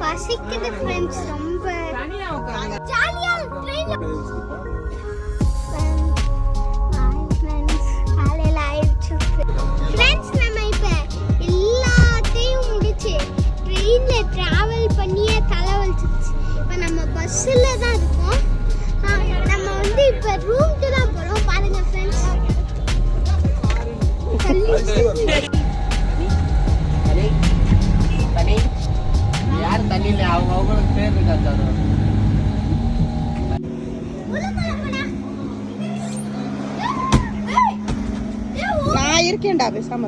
பசிக்குது ஃப்ரெண்ட்ஸ், ரொம்ப ஜாலியா ட்ரெயின்ல காலையில ஆயிடுச்சு ஃப்ரெண்ட்ஸ். நம்ம இப்ப எல்லாத்தையும் முடிச்சு ட்ரெயின்ல டிராவல் பண்ணியே தலை வலிச்சிருச்சு. இப்ப நம்ம பஸ்ல தான் இருக்கோம். நம்ம வந்து இப்ப ரூம்க்கு தான் போறோம். பாருங்க ஃப்ரெண்ட்ஸ், யார் தண்ணியில அவங்களுக்கு பேர் இருக்கா? நான் இருக்கேன்டா, பேசாம